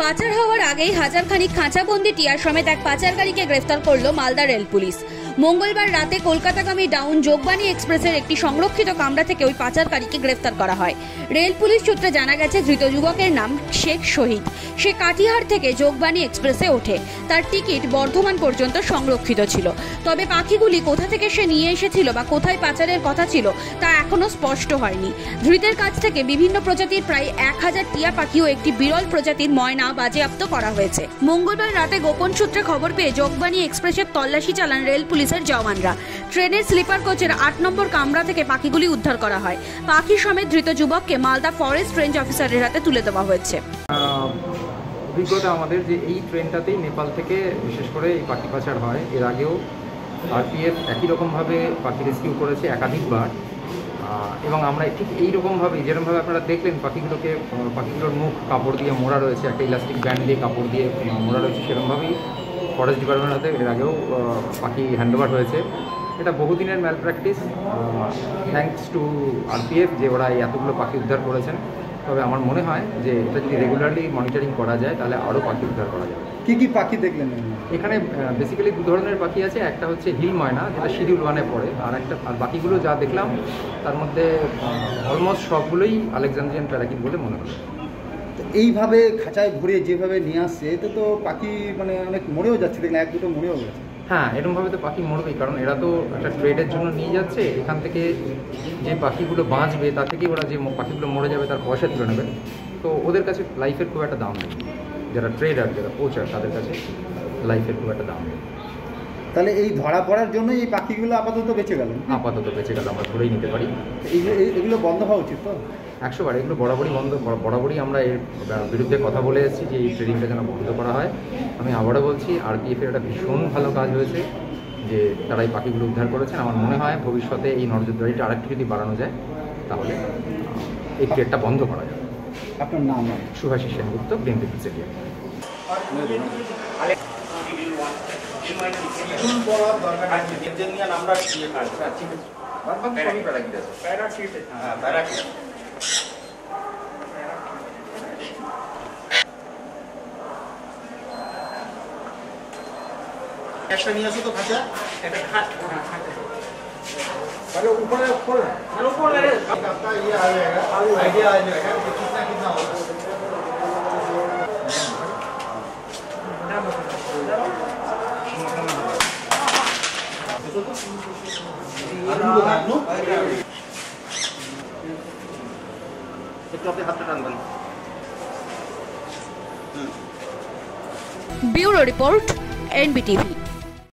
পাচার হওয়ার আগেই হাজারখানিক খাঁচাবন্দি টিয়ার সমেত এক পাচারকারীকে গ্রেফতার করল মালদা রেল পুলিশ। মঙ্গলবার রাতে কলকাতাগামী ডাউন যোগবাণী এক্সপ্রেসের একটি সংরক্ষিত কামরা থেকে ওই পাচারকারীকে গ্রেফতার করা হয়। রেল পুলিশ সূত্রে জানা গেছে, ধৃত যুবকের নাম শেখ শহীদ। সে কাটিহার থেকে যোগবাণী এক্সপ্রেসে ওঠে। তার টিকিট বর্ধমান পর্যন্ত সংরক্ষিত ছিল। তবে পাখিগুলি কোথা থেকে সে নিয়ে এসেছিল বা কোথায় পাচারের কথা ছিল তা এখনো স্পষ্ট হয়নি। ধৃতের কাছ থেকে বিভিন্ন প্রজাতির প্রায় 1000 টিয়া পাখি ও একটি বিরল প্রজাতির ময়না বাজেয়াপ্ত করা হয়েছে। মঙ্গলবার রাতে গোপন সূত্রে খবর পেয়ে যোগবাণী এক্সপ্রেসের তল্লাশি চালান রেল পুলিশের জওয়ানরা। ট্রেনের স্লিপার কোচের 8 নম্বর কামরা থেকে পাখিগুলি উদ্ধার করা হয়। পাখি সমেত ধৃত যুবককে মালদা ফরেস্ট রেঞ্জ অফিসারের হাতে তুলে দেওয়া হয়েছে। অভিজ্ঞতা আমাদের যে এই ট্রেনটাতেই নেপাল থেকে বিশেষ করে এই পাখি পাচার হয়। এর আগেও আরপিএফ একই রকমভাবে পাখি রেস্কিউ করেছে একাধিকবার, এবং আমরা ঠিক এইরকমভাবে যেরকমভাবে আপনারা দেখলেন পাখিগুলোর মুখ কাপড় দিয়ে মোড়া রয়েছে, একটা ইলাস্টিক ব্যান্ড দিয়ে কাপড় দিয়ে মোড়া রয়েছে, সেরকমভাবেই ফরেস্ট ডিপার্টমেন্টের হাতে এর আগেও পাখি হ্যান্ডওভার হয়েছে। এটা বহুদিনের ম্যাল প্র্যাকটিস। থ্যাঙ্কস টু আরপিএফ যে ওরা এই এতগুলো পাখি উদ্ধার করেছেন। তবে আমার মনে হয় যে এটা যদি রেগুলারলি মনিটরিং করা যায় তাহলে আরও পাখি উদ্ধার করা যাবে। কী কী পাখি দেখলেন এখানে? বেসিক্যালি 2 ধরনের পাখি আছে। একটা হচ্ছে হিল ময়না, যেটা শিডিউল 1-এ পড়ে, আর বাকিগুলো যা দেখলাম তার মধ্যে অলমোস্ট সবগুলোই আলেকজান্দ্রিয়ান প্যারাকিট বলে মনে হলো। এইভাবে খাঁচায় ভরে যেভাবে নিয়ে আসছে এতে তো পাখি মানে অনেক মরেও যাচ্ছে, দেখলেন 1-2টো মরেও গেছে। হ্যাঁ, এরকমভাবে তো পাখি মরবেই, কারণ এরা তো একটা ট্রেডের জন্য নিয়ে যাচ্ছে। এখান থেকে যে পাখিগুলো বাঁচবে তার থেকেই ওরা যে পাখিগুলো মরে যাবে তার পয়সা তুলে নেবে। তো ওদের কাছে লাইফের খুব একটা দাম নেই। যারা ট্রেডার, যারা পোচার, তাদের কাছে লাইফের খুব একটা দাম নেই। তাহলে এই ধরা পড়ার জন্য এই পাখিগুলো আপাতত বেঁচে গেল? আপাতত বেঁচে গেল, আমরা ধরেই নিতে পারি। এগুলো বন্ধ হওয়া উচিত তো? 100 বার এগুলো বরাবরই আমরা এর বিরুদ্ধে কথা বলে এসেছি যে এই ট্রেডিংটা যেন বন্ধ করা হয়। আমি আবারও বলছি, আরপিএফের একটা ভীষণ ভালো কাজ হয়েছে যে তারা এই পাখিগুলো উদ্ধার করেছেন। আমার মনে হয় ভবিষ্যতে এই নজরদারিটা আরেকটু যদি বাড়ানো যায় তাহলে এই ট্রেডটা বন্ধ করা যাবে। আপনার নাম? Subhashis Sengupta, green people's area. একটা নিয়ে আসো তো খাঁচা, এটা अरे ऊपर ऊपर आपका ये आ जाएगा, आइडिया आ जाएगा कि कितना होगा। একটু আপনি হাতটা টানবেন। Bureau report, NBTV।